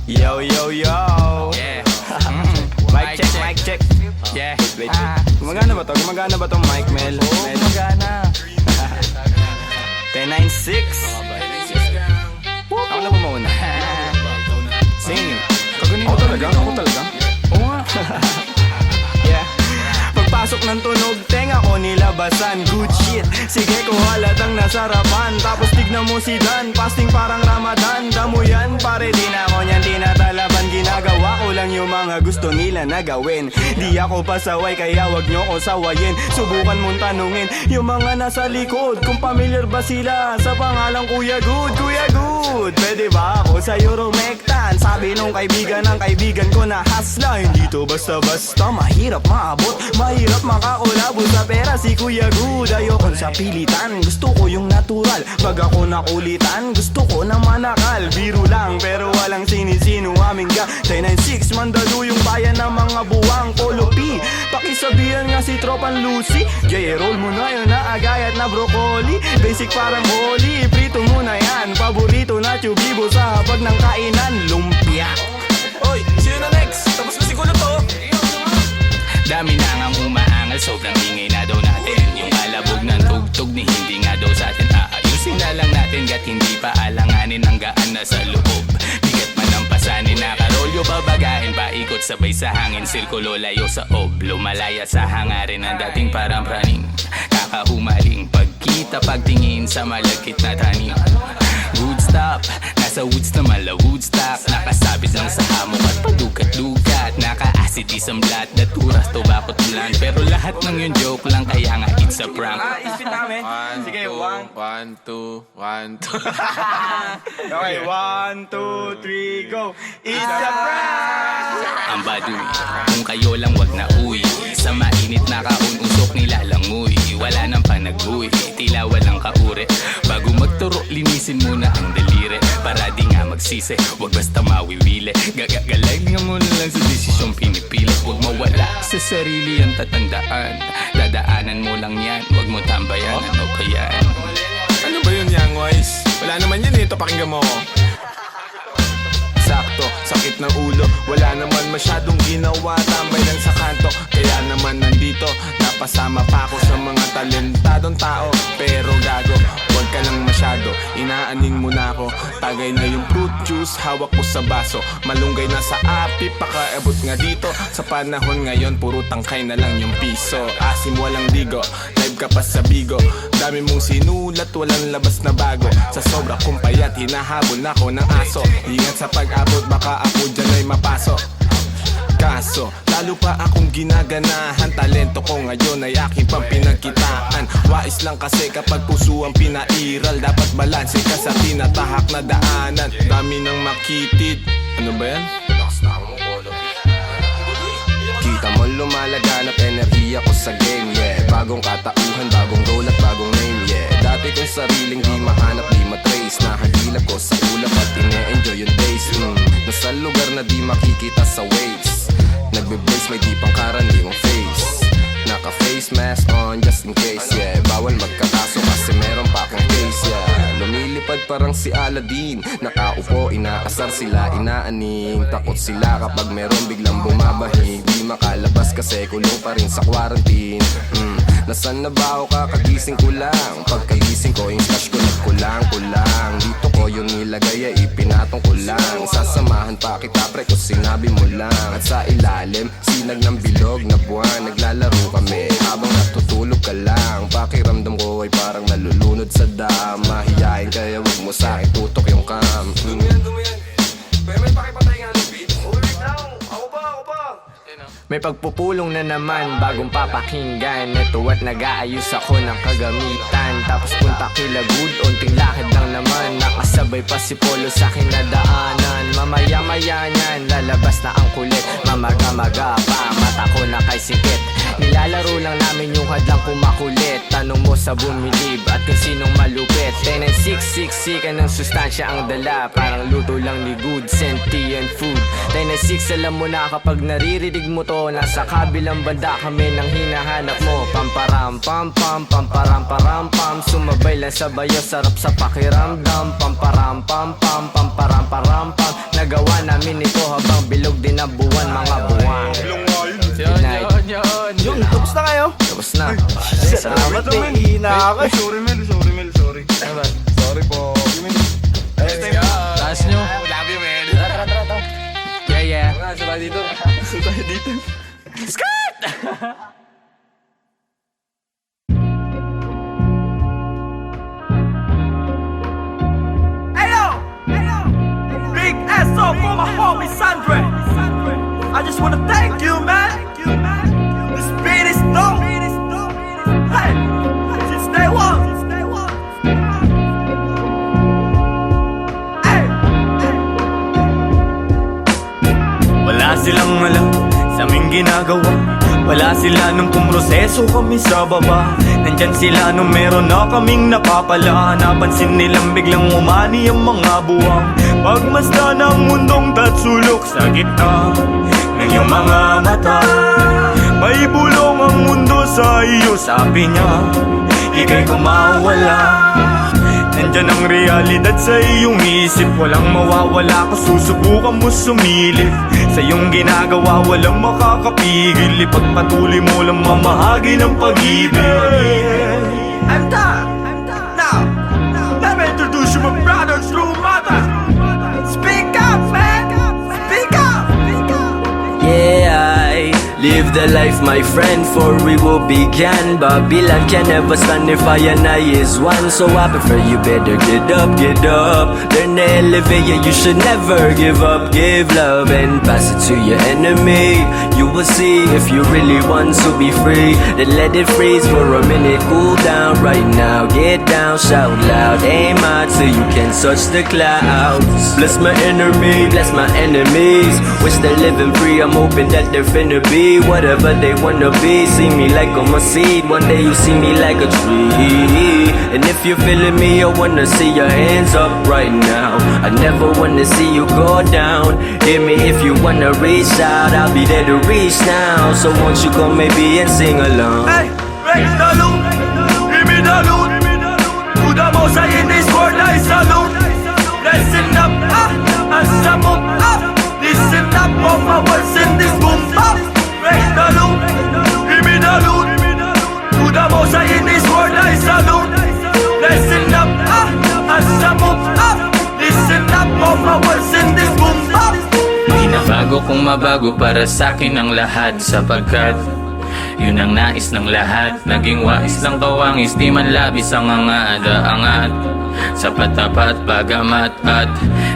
Yo, yo, yo. Yeah. Mic check, mic check. Yeah. Wait. Gumagana ba to? Gumagana ba tong mic, Mel? Oo, magana. 1096. Ako na ba mauna? Sing. Ako talaga? Oo nga. Yeah. Pagpasok ng tunog, tenga ko nilabasan. Good shit, sige ko halatang nasarapan. Tapos tignan mo si Dan, fasting parang Ramadan. Damo yan, pare di na ako niyan tinatalaban. Ginagawa ko lang yung mga gusto nila na gawin. Di ako pasaway kaya wag nyo ko sawayin. Subukan mong tanungin yung mga nasa likod kung familiar ba sila sa pangalang Kuya Good. Kuya Good, pwede ba ako sa Euromectan? Sabi nung kaibigan ng kaibigan ko na hasla. Hindi to basta-basta, mahirap maabot, mahirap makakulabo sa pera si Kuya Good. Ayokon sa pilitan, gusto ko yung natural. Pag ako nakulitan, gusto ko na manakal. Biro lang pero walang sinisino aming gang 1096, mandalo yung bayan ng mga buwang Polo P. Pakisabihan nga si Tropan Lucy, J-roll mo na yun na agayat na broccoli. Basic parang holy, prito mo na yan. Paborito na chubibo sa habag ng kainan, lumpia. Oy, sino na next? Tapos na siguro to. Dami na ngang umaangal, sobrang ingay na daw natin. Yung alabog ng tugtog ni hindi nga daw sa atin. Aayusin na lang natin gat hindi pa alanganin ang gaan na sa loob. Bigat man ang pasanin, nakarolyo babagahin, paikot sabay sa hangin, sirkulo layo sa ob. Lumalaya sa hangarin ng dating parang praning, kakahumaling pagkita pagtingin sa malagkit na tanim. Good stop, nasa woods na mala Woodstock, nakasabit lang sa hamok at padukat-dukat, naka-acid isang blat, naturas to bakot ulan. Pero lahat ng yun joke lang kaya nga it's a prank. Isipin namin. Sige, one. 1, 2, 1, 2. Okay, 1, 2, 3, go. It's a prank! Ang baduy, kung kayo lang wag na uwi, sa mainit na kaun usok nilalangoy. Wala nang panag-uwi, tila walang kaure. Bago magturo, linisin muna ang daliri, para di nga magsisi, wag basta mawiwili. Gagaling mo na lang sa desisyong pinipili. Wag mawala sa sarili ang tatandaan, dadaanan mo lang yan, wag mo tambayan. Ano ba yan? Ano ba yun, Young Wise? Wala naman yun eh, ito pakinggan mo ko. Sakto, sakit ng ulo, wala naman masyadong ginawa, tambay lang sa kanto. Kaya naman nandito, napasama pa ako sa mga talentadong tao. Pero gago, huwag ka lang masyado, inaaning mo na ako. Tagay na yung fruit juice, hawak ko sa baso. Malunggay na sa api, pakaabot nga dito. Sa panahon ngayon, puro tangkay na lang yung piso. Asim walang digo, live ka pa sa bigo. Dami mong sinulat, walang labas na bago. Sa sobra kong payat, hinahabol na ako ng aso. Ingat sa pag-abot, baka ako dyan ay mapasok. Kaso, lalo pa akong ginaganahan. Talento ko ngayon ay aking pang pinagkitaan. Wais lang kasi kapag puso ang pinairal, dapat balanse ka sa tinatahak na daanan. Dami nang makitid. Ano ba yan? Kita mo lumalaganap enerhiya ko sa game, yeah. Bagong katauhan, bagong role at bagong name, yeah. Dati kong sariling di mahanap, di matrace. Nahagilap ko sa ulap at ine-enjoy yung days. Nasa lugar na di makikita sa waves. Nagbe-brace, may di pang karaniwang face. Naka-face mask on just in case, yeah. Bawal magkakaso kasi meron pa akong case, yeah. Lumilipad parang si Aladdin, nakaupo, inaasar sila, inaaning. Takot sila kapag meron biglang bumabahig. Di makalabas kasi kulong pa rin sa quarantine. Nasaan na ba ako, kakagising ko lang. Pagkagising ko, yung stash ko nagkulang-kulang. Dito ko yung nilagay ay ipinatong ko lang. Sasamahan pa kita pre kung sinabi mo lang. At sa ilalim, sinag ng bilog na buwan. Naglalaro kami habang natutulog ka lang. Pakiramdam ko ay parang nalulunod sa dam. Mahiyain kaya wag mo sa akin tutok yung cam. Dumiyan. Pero may pakipatay nga ng beat. May pagpupulong na naman, bagong papakinggan. Ito at nag-aayos ako ng kagamitan. Tapos punta kila Good, unting lakad lang naman. Nakasabay pa si Polo sa akin na daanan. Mamaya-maya nyan, lalabas na ang kulit. Mamaga-maga pa, mata ko na kay sikit. Nilalaro lang namin yung hadlang kumakulit. Tanong mo sa bumilib at kung sinong malupit. 1096, ka ng sustansya ang dala. Parang luto lang ni Good, sentient food. 1096, alam mo na kapag naririnig mo to, nasa kabilang banda kami nang hinahanap mo. Pamparam pam pam, pamparam param pam. Sumabay lang sa bayo, sarap sa pakiramdam. Pamparam pam pam, pamparam param pam. Ginagawa namin ito habang bilog din ang buwan, mga buwan. Yun, night. yun. Yun, tapos na kayo. Tapos na. Salamat, men. Hina ka. Sorry, Mel. Sorry. Sorry po. Taas nyo. Love you, man. Yeah, yeah. Sabay dito. Big SO for my homie Sandre. I just wanna thank you, man. This beat is dope. Hey, since day one. Hey. Wala silang alam sa aming ginagawa. Wala sila nung pumroseso kami sa baba. Nandyan sila nung meron na kaming napapala. Napansin nilang biglang umani ang mga buwang. Pagmasdan ng mundong tatsulok sa gitna ng iyong mga mata. May bulong ang mundo sa iyo, sabi niya. Ika'y kumawala. Nandyan ang realidad sa iyong isip. Walang mawawala kung susubukan mo sumilip. Sa iyong ginagawa walang makakapigil. Ipagpatuloy mo lang mamahagi ng pag-ibig. I'm done. Now, let me introduce you my brother's true mother. Speak up, man. Speak up. Yeah, I live the life, my friend, for we will begin. Babylon can never stand if I and I is one. So I prefer you better get up. Learn to elevate, yeah, you should never give up. Give love and pass it to your enemy. You will see if you really want to be free. Then let it freeze for a minute, cool down right now. Get down, shout loud, aim high till you can touch the clouds. Bless my enemy, bless my enemies. Wish they're living free, I'm hoping that they're finna be whatever they wanna be. See me like I'm a seed, one day you see me like a tree. And if you're feeling me, I wanna see your hands up right now. I never wanna see you go down. Hear me if you wanna reach out, I'll be there to reach now. So won't you come maybe and sing along? Hey, raise the loot, give me the loot. To the most high in this world I salute. Listen up, and some up. Listen up, all my words in this boom bap. Raise the loot, give me the loot. To the most high in this world I salute. Listen up, and some up. Listen up, all my words in this boom bap. Binabago kung mabago para sa'kin ang lahat. Sapagkat yun ang nais ng lahat. Naging wais lang kawangis, di man labis ang angat. Sa patapat, bagamat at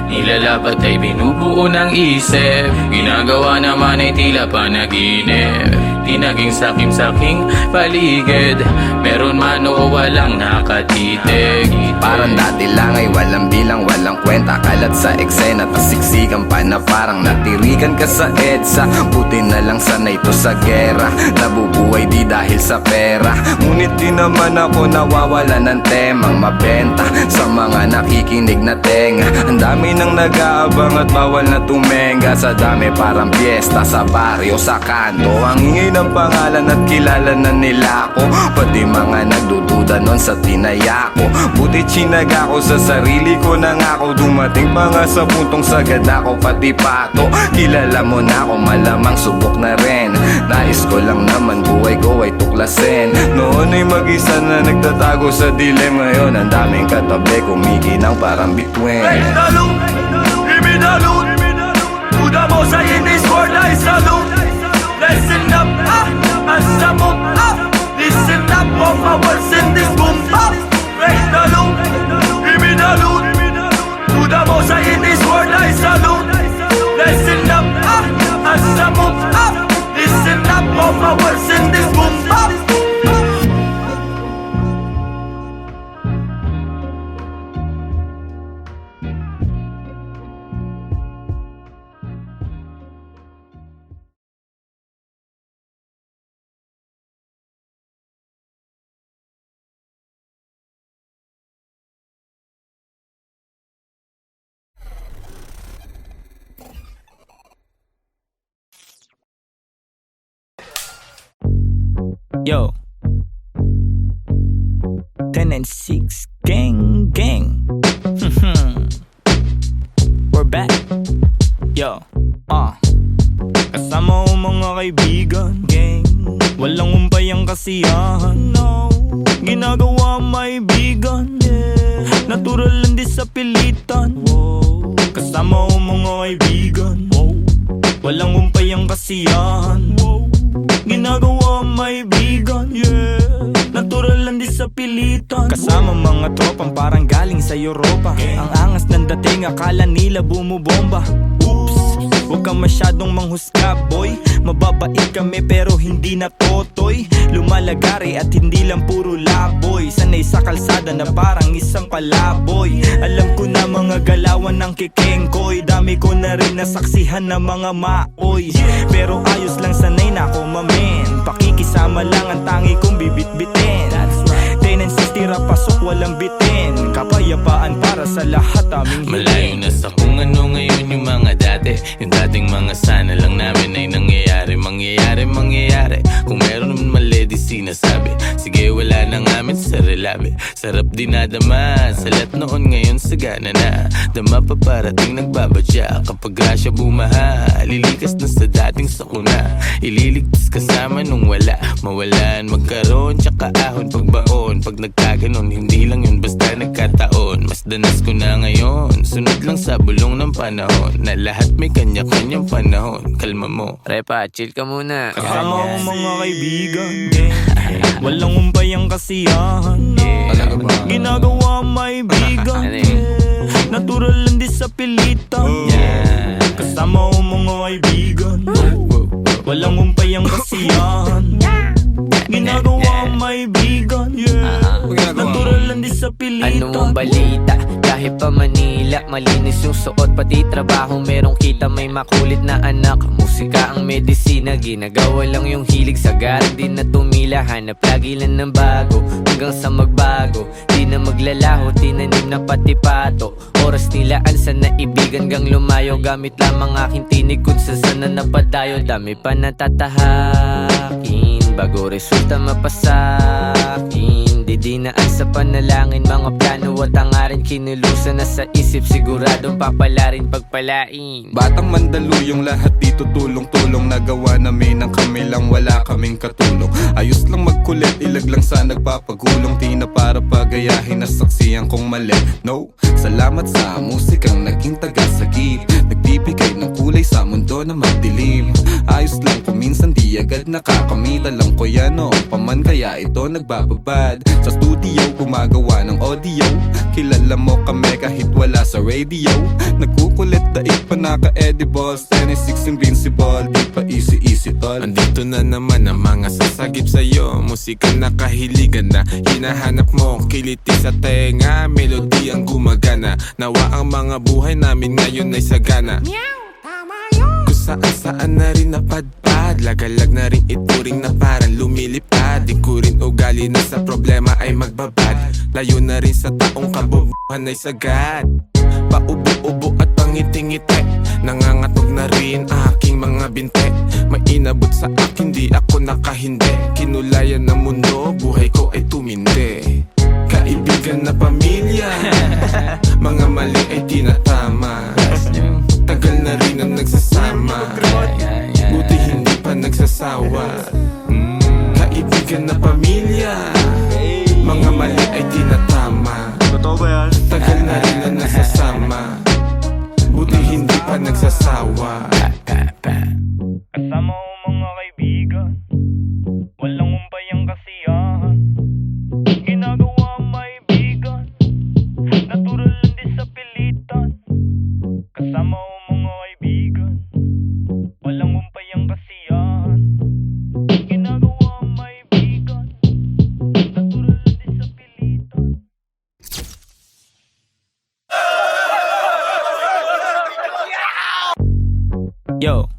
nilalapat ay binubuo ng isip. Ginagawa naman ay tila panaginip. Di naging sakim-saking paligid. Meron man o walang nakatitig. Parang dati lang ay walang bilang, walang kwenta. Kalat sa eksena, tas siksikan pa na parang natirikan ka sa EDSA. Buti na lang sanay to sa gera. Nabubuhay di dahil sa pera. Ngunit di naman ako nawawala ng temang mabenta sa mga nakikinig na tenga. Ang dami nang nag-aabang at bawal na tumenga. Sa dami parang piyesta sa baryo, sa kanto. Ang ingay ng pangalan at kilala na nila ako. Pati mga nagdududa nun sa tinaya ko. Buti chinaga ko sa sarili ko na nga ako. Dumating pa nga sa puntong sagad ako pati pato. Kilala mo na ako, malamang subok na rin. Nais ko lang naman buhay ko ay tuklasin. Noon ay mag-isa na nagtatago sa dilim. Ngayon ang daming katabi kumikinang parang bituin. Raise the loot, give me the loot. To the most high in this world I salute. Listen up, and some up. Listen up, all my words in this boom bap. Raise the loot, give me the loot. To the most high in this world I salute. Listen up, and some up. Listen up, all my words in this boom bap. Yo, 10 and 6, gang. We're back. Yo, kasama ko mga kaibigan, gang. Walang umpay ang kasiyahan, no. Ginagawa may bigan, yeah. Natural lang di sa pilitan, wow. Kasama ko mga kaibigan, wow. Walang umpay ang kasiyahan, wow. Ginagawa may bigan, yeah. Natural lang di sa pilitan. Kasama mga tropang parang galing sa Europa. Ang angas ng dating, akala nila bumubomba. Oops, huwag kang masyadong manghusga, boy. Mababait kami pero hindi na totoy. Lumalagari at hindi lang puro laboy. Sanay sa kalsada na parang isang palaboy. Alam ko na mga galawan ng kikengkoy. Dami ko na rin nasaksihan na mga maoy. Pero ayos lang, sanay na ako mamen. Pakikisama lang ang tangi kong bibit-bitin. Tendencies tira pasok walang bitin. Kapayapaan para sa lahat aming Malayo na sa kung ano ngayon yung mga dati. Yung dating mga sana lang namin ay nangyayari. Mangyayari. Kung meron naman mali di sinasabi. Sige wala na ngamin sa relabe. Sarap dinadama. Salat noon ngayon sagana na. Dama pa parating nagbabadya. Kapag grasya bumaha, lilikas na sa dating sakuna. Ililigtas kasama nung wala. Mawalan, magkaroon, tsaka ahon pagbaon. Pag nagkaganon, hindi lang yun basta nagkataon. Mas danas ko na ngayon. Sunod lang sa bulong ng panahon. Na lahat may kanya-kanyang panahon. Kalma mo. Repa, chill ka muna. kasama ko mga kaibigan, gang. Walang umpay ang kasiyahan, no. Ginagawa may bigan, yeah. Natural lang di sa pilitan, yeah. Kasama ko mga kaibigan, walang umpay ang kasiyahan. Ginagawa may bigan, yeah. Natural lang di sa pilitan. Ano ang balita? Kahit pa Manila, malinis yung suot pati trabaho. Merong kita, may makulit na anak. Musika ang medisina, ginagawa lang yung hilig. Sa garang di na tumila, hanap lagi lang ng bago. Hanggang sa magbago, di na maglalaho. Tinanim na pati pato. Oras nilaan sa naibigan gang lumayo. Gamit lamang aking tinig kung saan na napadayo. Dami pa natatahakin bago resulta mapasakin. Didinaan sa panalangin, mga plano at hangarin. Kinulusan na sa isip, siguradong papalarin pagpalain. Batang Mandaluyong, lahat dito tulong-tulong. Nagawa namin ang kami lang, wala kaming katulong. Ayos lang magkulit, ilag lang sa nagpapagulong. Di na para pagayahin, nasaksiyan kong mali. No, salamat sa musikang naging tagasagip. Nagbibigay ng kulay sa mundo na madilim. Ayos lang kung minsan di agad nakakamit. Alam ko yan noon paman, kaya ito nagbababad. Sa studio gumagawa ng audio. Kilala mo kami kahit wala sa radio. Nagkukulit daig pa naka-edibles. 26 invincible, di pa easy tol. Andito na naman ang mga sasagip sa'yo. Musika na kahiligan na hinahanap mo. Kiliti sa tenga, melody ang gumagana. Nawa ang mga buhay namin ngayon ay sagana. Kung saan-saan na rin napadpad. Lagalag na rin ituring na parang lumilipad. Di ko rin ugali na sa problema ay magbabad. Layo na rin sa taong kabubuhan ay sagad. Paubo-ubo at pangiti-ngiti. Nangangatog na rin aking mga binte. May inabot sa akin, di ako nakahindi. Kinulayan ng mundo, buhay ko ay tumindi. Kaibigan na pamilya, mga mali ay tinatama. Tagal na rin ang nagsasama, buti hindi pa nagsasawa. Kaibigan na pamilya, mga mali ay tinatama. Tagal na rin ang nagsasama, buti hindi pa nagsasawa. Kasama ko mga kaibigan, walang umpay ang kasiyahan. Ginagawa may bigan, natural lang di sa pilitan. Kasama ko mga kaibigan, walang umpay ang kasiyahan. Ginagawa may bigan, natural lang di sa pilitan. Yo,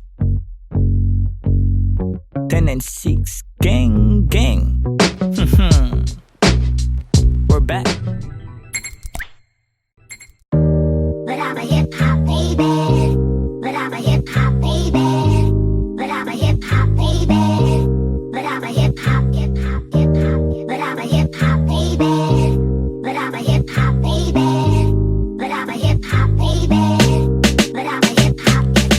10 and 6, gang, gang. We're back. But I'm a hip hop baby. But I'm a hip hop baby. But I'm a hip hop baby. But I'm a hip hop, hip hop, hip hop. But I'm a hip hop baby. But I'm a hip hop baby. But I'm a hip hop baby. But I'm a hip hop, hip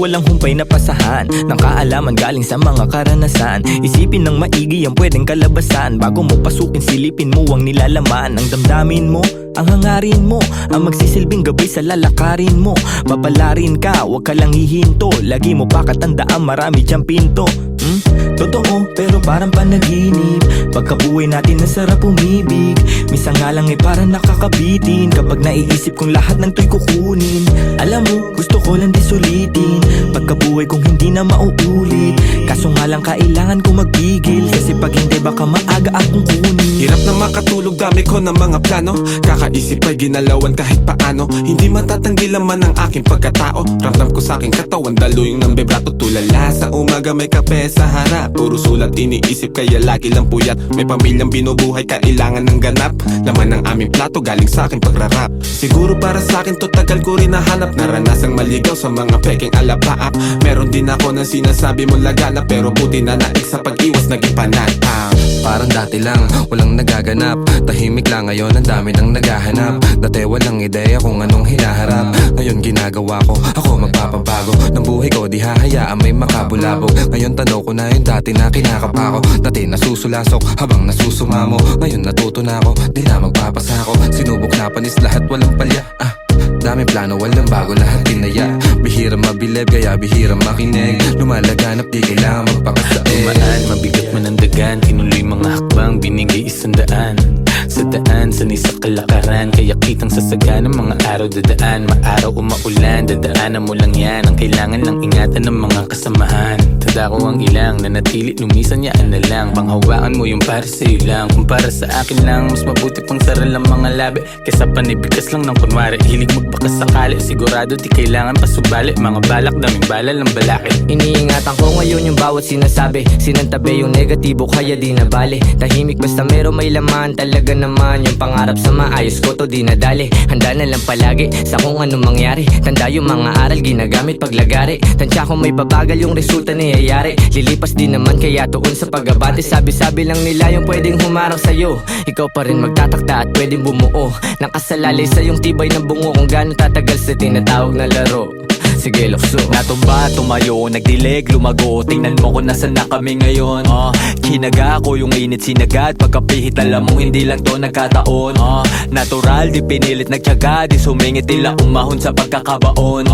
walang humpay na pasahan ng kaalaman galing sa mga karanasan. Isipin ng maigi ang pwedeng kalabasan. Bago mo pasukin, silipin mo ang nilalaman. Ang damdamin mo, ang hangarin mo, ang magsisilbing gabay sa lalakarin mo. Papalarin ka, wag ka lang hihinto. Lagi mo pa katandaan, marami diyang pinto. Totoo, pero parang panaginip. Pagkabuhay natin nasarap umibig. Minsan nga lang parang nakakabitin kapag naiisip kong lahat ng to'y kukunin. Alam mo, gusto ko lang di sulitin pagkabuhay kong hindi na mauulit. Kaso nga lang kailangan ko magpigil, kasi pag hindi baka maaga akong kunin. Hirap na makatulog, dami ko ng mga plano. Kakaisip ay ginalawan kahit paano. Hindi matatanggi laman ang aking pagkatao. Ramdam ko sa aking katawan, daluyong ng bebrato. Tulala sa umaga, may kape sa harap. Puro sulat iniisip, kaya lagi lang puyat. May pamilyang binubuhay, kailangan ng ganap. Laman ng aming plato, galing sa aking pagrarap. Siguro para sa akin to, tagal ko rin nahanap. Naranasang maligaw sa mga peking alapaap. Meron din ako ng sinasabi mong laganap, pero buti na naik sa pag-iwas naging panatang. Parang dati lang, walang nagaganap. Tahimik lang, ngayon ang dami nang naghahanap. Dati walang ideya kung anong hinaharap. Ngayon ginagawa ko, ako magpapabago ng buhay ko, di hahayaan may makabulabog. Ngayon tanaw ko na yung dati na kinakapa ko. Dati nasusulasok habang nasusumamo. Ngayon natuto na ako, di na magpapasako. Sinubok na panis lahat, walang palya. Daming plano, walang bago, lahat tinaya. Bihira mabilib, kaya bihira makinig. Lumalaganap, di kailangan magpakasain. Tumaan, mabigat man ang dagan. Tinuloy mga hakbang, binigay 100. Sa daan, sanay sa kalakaran. Kaya kitang sasagan ng mga araw dadaan. Maaraw o maulan, dadaanan mo lang yan. Ang kailangan lang ingatan ng mga kasamahan. Tanda ko ang ilang, nanatili, lumisan yaan na lang. Panghawakan mo yung para sa'yo lang. Kung para sa akin lang, mas mabuti pang saral ang mga labi kesa panibigas lang ng kunwari. Hilig magbakas sakali, sigurado di kailangan pasubali. Mga balak, daming balal ng balakid. Iniingatan ko ngayon yung bawat sinasabi. Sinantabi yung negatibo, kaya di na bale. Tahimik basta meron may laman. Talaga naman yung pangarap sa maayos ko, to di nadali. Handa na lang palagi sa kung ano mangyari. Tanda yung mga aral ginagamit paglagari. Tansya ko may babagal yung resulta niyayari. Lilipas din naman kaya tuon sa pag-abante. Sabi-sabi lang nila yung pwedeng humarang sa'yo. Ikaw pa rin magtatakda at pwedeng bumuo. Nakasalalay sa yung tibay ng bungo. Kung gano'ng tatagal sa tinatawag na laro. Sige, lukso. Natumba, tumayo, nagdilig, lumago. Tingnan mo kung nasan na kami ngayon. Kinaga ko yung init sinagad. Pagkapihit alam mo hindi lang to nagkataon. Natural, di pinilit nagtyaga. Di sumingit nila umahon sa pagkakabaon.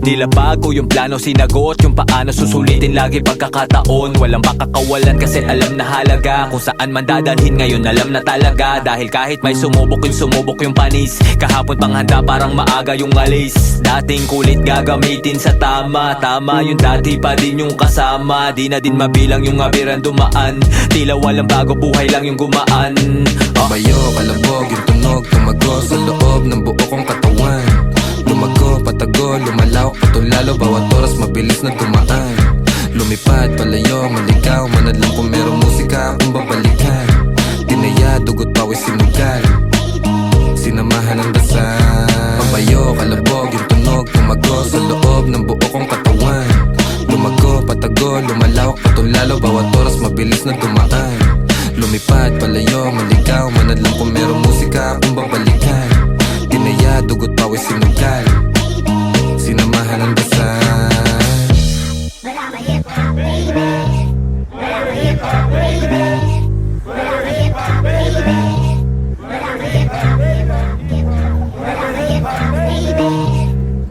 Nilabag ko yung plano sinagot. Yung paano susulitin lagi pagkakataon. Walang pakakawalan kasi alam na halaga. Kung saan man dadalhin ngayon alam na talaga. Dahil kahit may sumubok yung panis. Kahapon pang handa parang maaga yung alis. Dating kulit gagamitin sa tama. Tama yung dati pa din yung kasama. Di na din mabilang yung abiran dumaan. Tila walang bago, buhay lang yung gumaan. Bayo, kalabog, yung tunog, tumago sa loob ng buo kong katawan. Lumago, patago, lumalawak, patulalo. Bawat oras mabilis na dumaan. Lumipad, palayo, maligaw. Manadlang kung merong musika akong babalikan. Tinaya, dugot, pawis, sinugal. Sinamahan ng dasal. Bayo, kalabog, yung tunog, tumago sa loob ng buo kong katawan. Lumago, patago, lumalawak, patulalo. Bawat oras mabilis na dumaan. Lumipad, palayo, maligaw. Manadlang kung merong musika akong babalikan. Tinaya, dugot, pawis, sinugal. Sinamahan ng dasal. But I'm a hip-hop baby. But I'm a hip-hop baby. But I'm a hip-hop baby. But I'm a hip-hop baby. But I'm a hip-hop baby.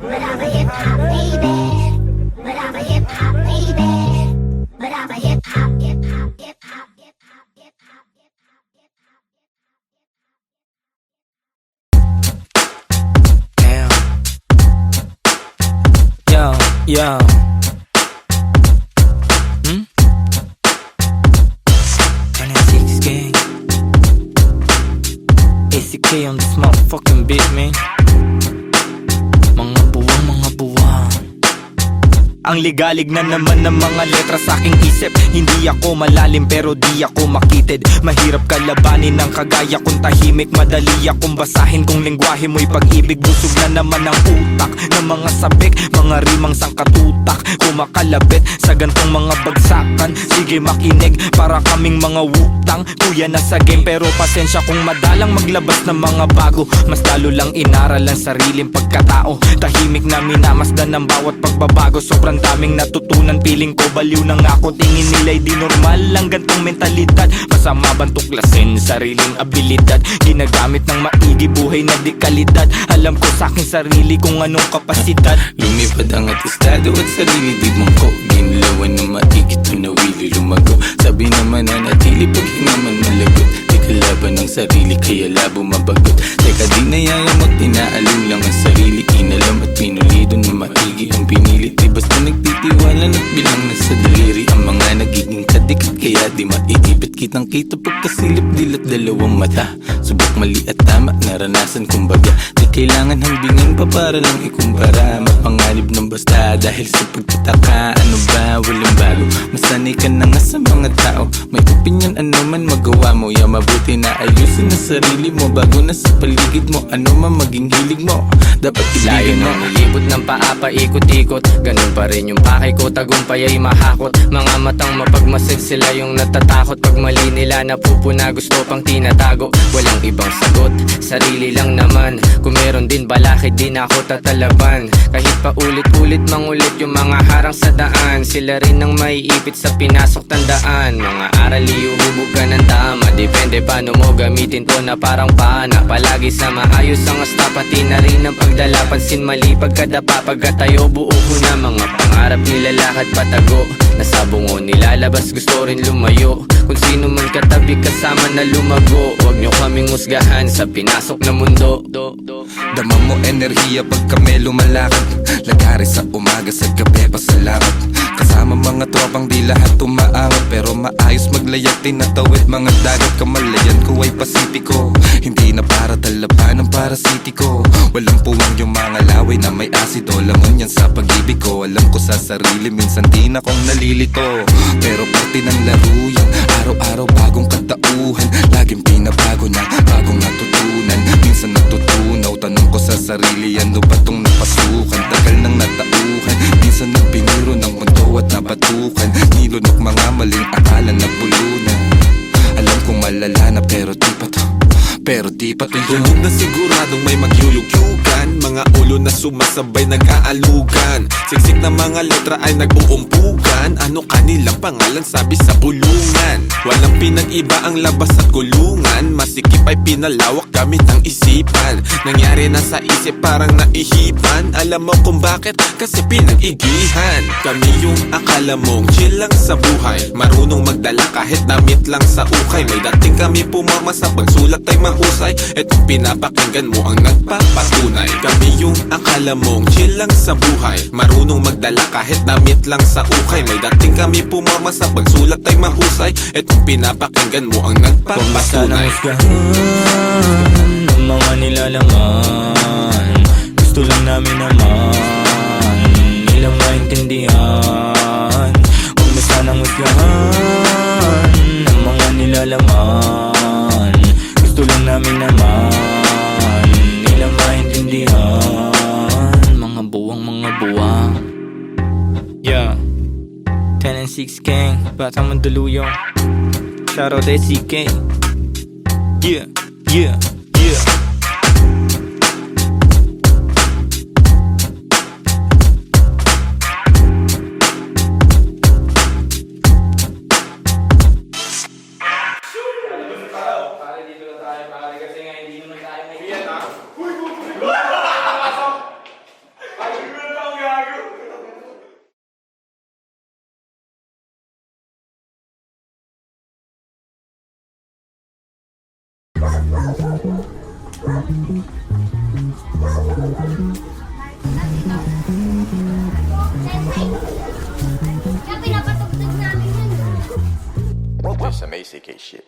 But I'm a hip-hop baby. But I'm a hip-hop baby. But I'm a hip-hop, hip-hop, hip-hop, hip-hop, hip-hop, hip-hop. Yo, yo. 26 gang. ACK on this motherfucking beat, man. Mga buwang, mga buwang. Ang ligalig na naman ng mga letra sa aking isip. Hindi ako malalim pero di ako makitid. Mahirap kalabanin ng kagaya kong tahimik. Madali akong basahin kung lingwahe mo'y pag-ibig. Busog na naman ang utak ng mga sabik. Mga rimang sangkatutak kumakalabit sa gantong mga bagsakan. Sige makinig para kaming mga wutang. Kuya na sa game pero pasensya kung madalang maglabas ng mga bago. Mas lalo lang inaral ang sariling pagkatao. Tahimik na minamasdan ng bawat pagbabago. Sobra sobrang daming natutunan. Piling ko baliw na nga ako, tingin nila'y di normal ang gantong mentalidad. Masama bang tuklasin sariling abilidad? Ginagamit ng maigi, buhay na di kalidad. Alam ko sa aking sarili kung anong kapasidad. Lumipad ang atestado at sarili di mangko. Ginlawan na maigit na nawili lumago. Sabi naman na natili pag hinaman malagot. Di kalaban ng sarili kaya labo mabagot. Teka di nayayamot, inaaliw lang ang sarili. Inalam at pinulido na maigi ang pinilit. Di basta nagtitiwala at bilang na sa daliri. Ang mga nagiging kadikit kaya di maiipit. Kitang kita pagkasilip dilat dalawang mata. Subok mali at tama, naranasan kumbaga. Di kailangan hambingan pa para lang ikumpara. Mapangalib ng basta dahil sa pagtataka. Ano ba, walang bago. Masanay ka na nga sa mga tao. May opinion ano man magawa mo. Ya mabuti na ayusin na sarili mo. Bago na sa paligid mo, ano man maging hilig mo. Dapat Layo ilayo mo. ng ilibot ng paa paikot-ikot. Ganun pa rin yung pakay ko, tagumpay ay mahakot. Mga matang mapagmasid sila yung natatakot. Pag mali nila napupuna, gusto pang tinatago. Walang ibang sagot, sarili lang naman. Kung meron din balakid, din ako tatalaban. Kahit pa ulit-ulit mangulit yung mga harang sa daan. Sila rin ang maiipit sa pinasok tandaan. Mga aral iuhubog ka ng tama. Depende paano mo gamitin to na parang pana. Palagi sa maayos ang asta, pati na rin ang pagdala. Pansin mali pagkadapa, pagkatayo buo ko na. Mga pangarap nilalakad patago. Nasa bungo nilalabas, gusto rin lumayo. Kung sino man katabi kasama na lumago. Huwag nyo kaming husgahan sa pinasok na mundo. Dama mo enerhiya pag kami lumalakad. Lagari sa umaga, sa gabi pasalamat. Kasama mga tropang di lahat umaangat. Pero maayos maglayag, tinatawid mga dagat. Kamalayan ko ay pasipiko. Hindi na para talaban ng parasitiko. Walang puwang yung mga laway na may asido. Laman yan sa pag-ibig ko. Alam ko sa sarili, minsan di na kong nalilito. Pero parte ng laro yan. Araw-araw bagong katauhan. Laging pinabago na, bagong natutunan. Minsan natutunaw, tanong ko sa sarili, ano ba tong napasukan? Tagal nang natauhan, minsan nang piniro ng mundo at nabatukan. Nilunok mga maling akala na bulunan. Alam kong malala na pero di pa to. Pero di pa to Tulog na siguradong may magyuyugyugan. Mga ulo na sumasabay nag-aalugan. Siksik na mga letra ay nag-uumpugan. Ano kanilang pangalan sabi sa bulungan. Walang pinag-iba ang labas at kulungan. Masikip ay pinalawak gamit ang isipan. Nangyari na sa isip parang naihipan. Alam mo kung bakit? Kasi pinag-igihan. Kami yung akala mong chill lang sa buhay. Marunong magdala kahit damit lang sa ukay. May dating kami pumama sa pagsulat ay mahusay. Etong pinapakinggan mo ang nagpapatunay. Kami yung akala mong chill lang sa buhay. Marunong magdala kahit damit lang sa ukay. May dating kami pumama sa pagsulat ay mahusay. Etong pinapakinggan mo ang Pambasa ng nagpapatunay. husgahan ng mga nilalaman. Gusto lang namin naman nilang maintindihan. Huwag mo sanang husgahan ng mga nilalaman. Gusto lang namin naman nilang maintindihan. Mga buwang yeah. 10 and 6 gang, Batang Mandaluyong. Shoutout SCK. Yeah, yeah, yeah. Kaya pinapatugtog namin yun. Some ACK shit.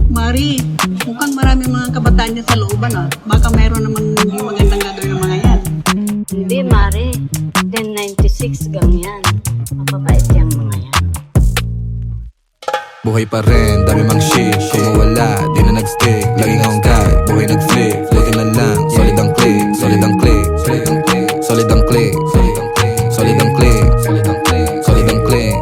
Mari, mukhang marami mga kabataan dyan sa looban ah. Baka mayroon naman yung magandang gagawin ng mga yan. Hindi, Mare. 1096 gang yan. Mapapait yung mga yan. Buhay pa rin, dami mang shit. Kung mawala, di na nag-stick. Laging hanggang, buhay nag-flip. Buti na lang, solid ang click. Solid ang click. Solid ang click. Solid ang click. Solid ang click. Solid ang click. Solid ang click.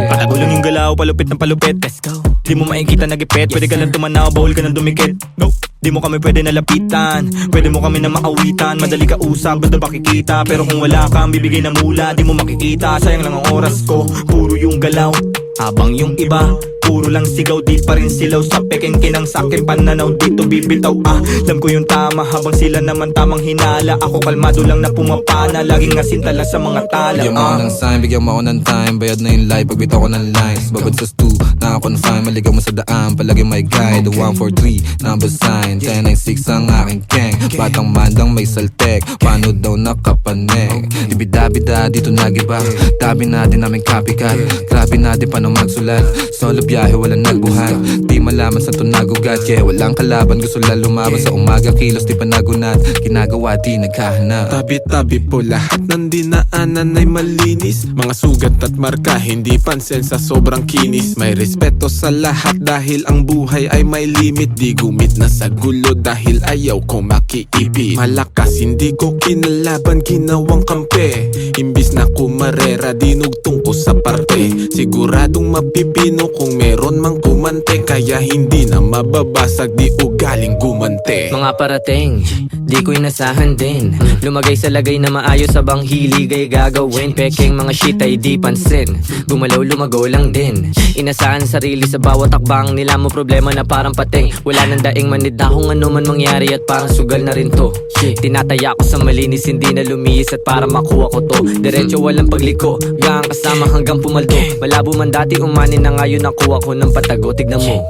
Patagulong yung galaw, palupit ng palupit. Let's go. Di mo makikita nagipit, pwede ka lang tumanaw, bawal ka ng dumikit. Go. Di mo kami pwede nalapitan, pwede mo kami na maawitan. Madali ka usap, basta pakikita. Pero kung wala kang bibigay na mula, di mo makikita. Sayang lang ang oras ko, puro yung galaw. Habang yung iba, puro lang sigaw, di pa rin silaw. Sa peking kinang sakin pananaw, dito bibitaw. Alam ko yung tama, habang sila naman tamang hinala. Ako kalmado lang na pumapana, laging asintala sa mga tala. Bigyan mo ako ng sign, bigyan mo ako ng time. Bayad na yung life, pagbitaw ko ng lines. Babad sa stu, nakakonfine, maligaw mo sa daan. Palagi may guide, the 143, number sign 1096 ang aking gang. Batang mandang may saltek, paano daw nakapanek. Ibida-bida, dito nagiba. Tabi natin aming copycat. Grabe natin paano magsulat. Solo biyahe, walang nagbuhat. Di malaman sa tunagugat. Yeah, walang kalaban, gusto lang lumaban. Sa umaga, kilos di pa nagunat. Ginagawa, di nagkahanap. Tabi-tabi po lahat ng dinaanan ay malinis. Mga sugat at marka, hindi pansin sa sobrang kinis. May respeto sa lahat dahil ang buhay ay may limit. Di gumit na sa gulo dahil ayaw ko makiipit. Malakas, hindi ko kinalaban, ginawang kampe. Imbis na kumarera, dinugtong ko sa parte. Siguradong mapipino kung meron mang kumante. Kaya hindi na mababasag, di ugaling gumante. Mga parating, di ko inasahan din. Lumagay sa lagay na maayos sa bang hilig ay gagawin. Peking mga shit ay di pansin. Gumalaw lumago lang din. Inasahan sarili sa bawat takbang nila mo problema na parang pating. Wala nang daing manid na kung ano man mangyari at parang sugal na rin to. Tinataya ko sa malinis, hindi na lumihis at para makuha ko to. Diretso walang pagliko, gang kasama hanggang pumaldo. Malabo man dati umanin na ngayon nakuha ko ng patago. Tignan mo.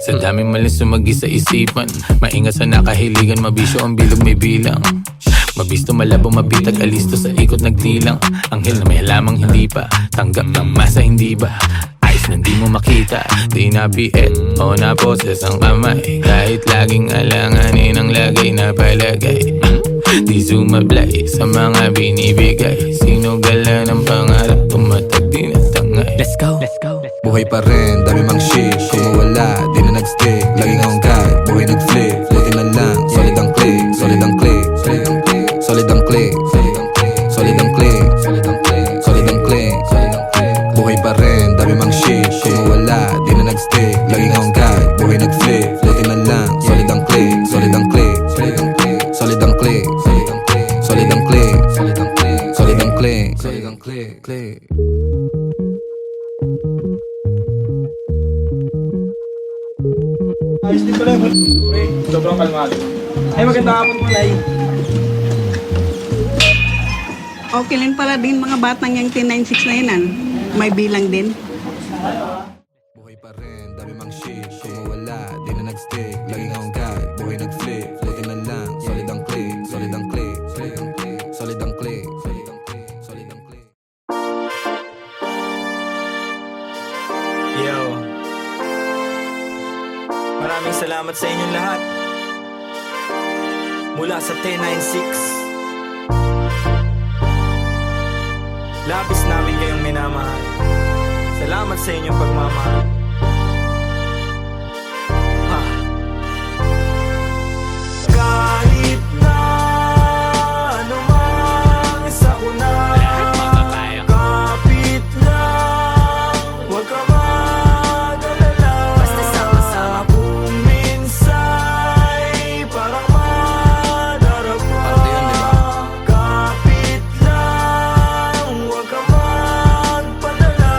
Sa daming malis sumagi sa isipan, maingat sa nakahiligan, mabisyo ang bilog may bilang. Mabisto, malabo, mabitag, alisto sa ikot nagdilang. Anghel na may halamang hindi pa tanggap ng masa, hindi ba? Ayos na di mo makita, di na biet o na poses ang kamay. Kahit laging alanganin ang lagay na palagay. Di sumablay sa mga binibigay. Sinugala ng pangarap, tumatag di na tangay. Let's go, let's go. Buhay pa rin, dami mang shit. Kung mawala, di na nagstick. Laging akong guide, buhay nag-flip. Buti na lang, solid ang click. Solid ang click, solid ang click. Solid ang click, solid ang click. Solid ang click, buhay pa rin, dami mang shit. Kung mawala, di na nagstick. Laging akong guide, buhay nag-flip. Buti na lang, solid ang click. Solid ang click, solid ang click. Solid ang click, solid ang click. Solid ang click. Ayos din pala. Sobrang kalmado. Ay, magandang hapon po, Nay. Okay lang pala din mga batang yung 1096 na yun. May bilang din. Buhay pa rin, dami mang shit. Kung mawala, di na nagstick. Laging akong guide, buhay nag-flip. Buti na lang, solid ang click. Solid ang click, solid ang click. Solid ang click, solid ang click. Solid ang click. Yo, maraming salamat sa inyong lahat. Mula sa 1096, labis namin kayong minamahal. Salamat sa inyong pagmamahal. Kahit na anumang isa ko na kapit lang, huwag ka mag-alala. Basta sama-sama kung minsa'y parang madarapa. Kapit lang, huwag ka magpadala.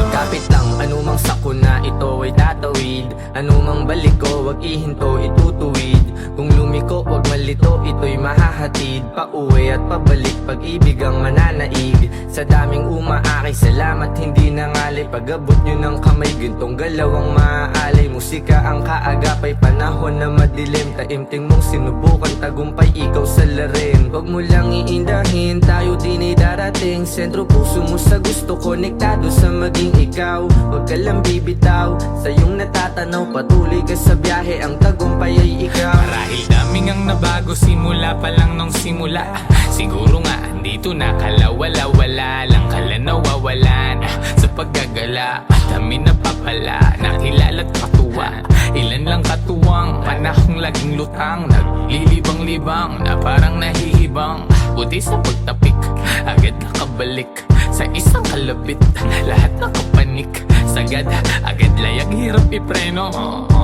Kapit lang, anumang sakuna ito ay tatawid. Anumang balik ko, wag ihinto, itutuwid. Kung lumiko, wag malito, ito'y mahahatid. Pauwi at pabalik, pag-ibig ang mananaig. Sa daming umaakay, salamat hindi nangalay. Pag-abot nyo ng kamay, gintong galaw ang maaalay. Musika ang kaagapay, panahon na madilim. Taimting mong sinubukan, tagumpay ikaw sa larin. Wag mo lang iindahin, tayo din ay darating. Sentro puso mo sa gusto, konektado sa maging ikaw. Wag ka lang bibitaw, sa iyong natatanaw. Patuloy ka sa biyahe, ang tagumpay ay ikaw. Marahil daming ang nabago simula pa lang nung simula. Siguro nga dito na kalawala-wala lang kala nawawalan. Sa paggagala dami napapala, nakilala't katuwa. Ilan lang katuwang panahong laging lutang. Naglilibang-libang na parang nahihibang. Buti sa pagtapik agad nakabalik. sa isang kalapit. Lahat nakapanik, sagad, agad layag, hirap ipreno.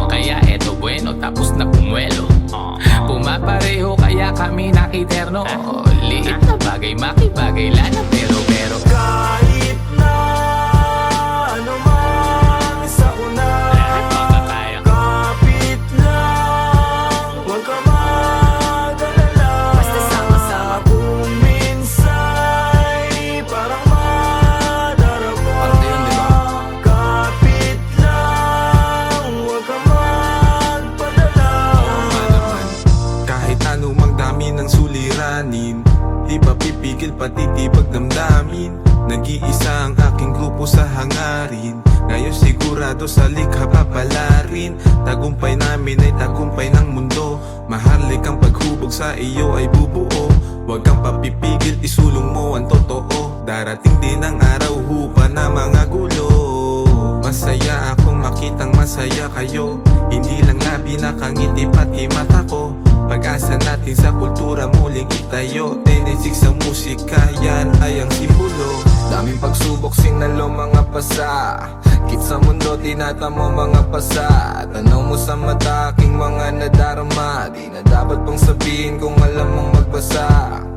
Kaya eto bueno, tapos na pumuelo. Pumapareho kaya kami nakiterno. Liit na bagay, makibagay, lana pero Kahit na ano man sa una, lahat makakaya. kapit lang, huwag ka mag-alala. Basta sama-sama. Kung minsa'y parang madarama, Parte yun, di ba? kapit lang, huwag ka magpadala. Kahit anumang dami ng suliranin, di ba pipigil patitibag damdamin. Nag-iisa ang aking grupo sa hangarin, ngayon sigurado sa likha papalarin. Tagumpay namin ay tagumpay ng mundo, maharlik ang paghubog sa iyo ay bubuo. Huwag kang papipigil, isulong mo ang totoo. Darating din ang araw, hupa na mga gulo. Masaya akong makitang masaya kayo, hindi lang labi nakangiti pati mata ko. Pag-asa natin sa kultura muling itayo, tinisig sa musika, yan ay ang simbolo. Daming pagsubok, sinalo mga pasa. Kit sa mundo, tinatamo mga pasa. Tanaw mo sa mata, aking mga nadarama. Di na dapat pang sabihin kung alam mong magbasa.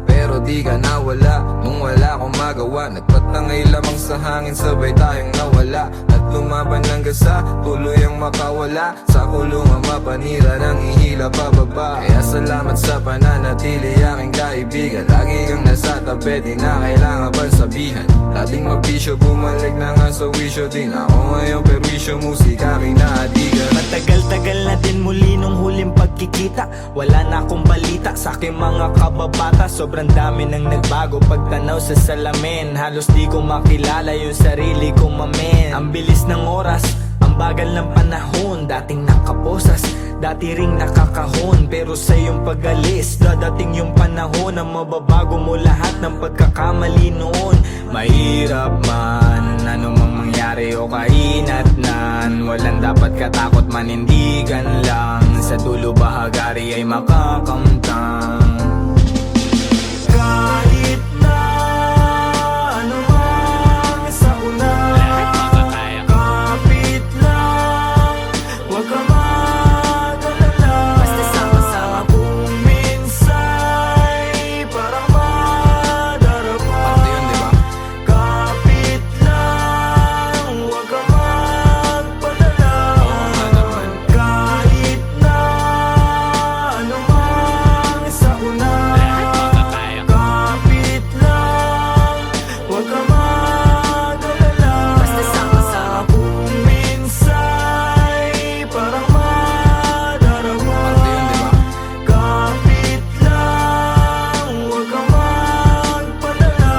Pero di ka nawala, nung wala akong magawa. Nagpatangay lamang sa hangin, sabay tayong nawala. At lumaban ng gasa, tuloy ang makawala. Sa kulungan mapanira, nang ihila pababa. Kaya salamat sa pananatili, aking kaibigan. Lagi kang nasa tabi, di na kailangan pang sabihan. Dating magbisyo, bumalik na nga sa wisyo. Din ako ngayon perwisyo, musika kinahatigan. Matagal-tagal na din muli nung huling pagkikita. Wala na akong balita sa aking mga kababata. Sobrang dami nang nagbago pagtanaw sa salamin. Halos di ko makilala yung sarili ko, mamen. Ang bilis ng oras, ang bagal ng panahon. Dating nakaposas, dati ring nakakahon. Pero sa iyong pag-alis, dadating yung panahon na mababago mo lahat ng pagkakamali noon. Mahirap man, ano mang mangyari o kahinatnan, walang dapat katakot, manindigan lang. Sa dulo bahagari ay makakamtang. Kahit na ano man sa una, Lahat makakaya. kapit lang, huwag ka mag-alala. Basta sama-sama. Kung minsa'y parang madarama, Parte yun, di ba? kapit lang, huwag ka magpadala. Kahit na ano man sa una, Lahat makakaya. kapit lang, huwag ka mag-alala. Basta sama-sama. Kung minsa'y parang madarama, Parte yun, di ba? kapit lang, huwag ka magpadala.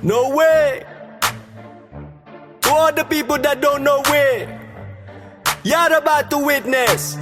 No way! To all the people that don't know it, you're about to witness.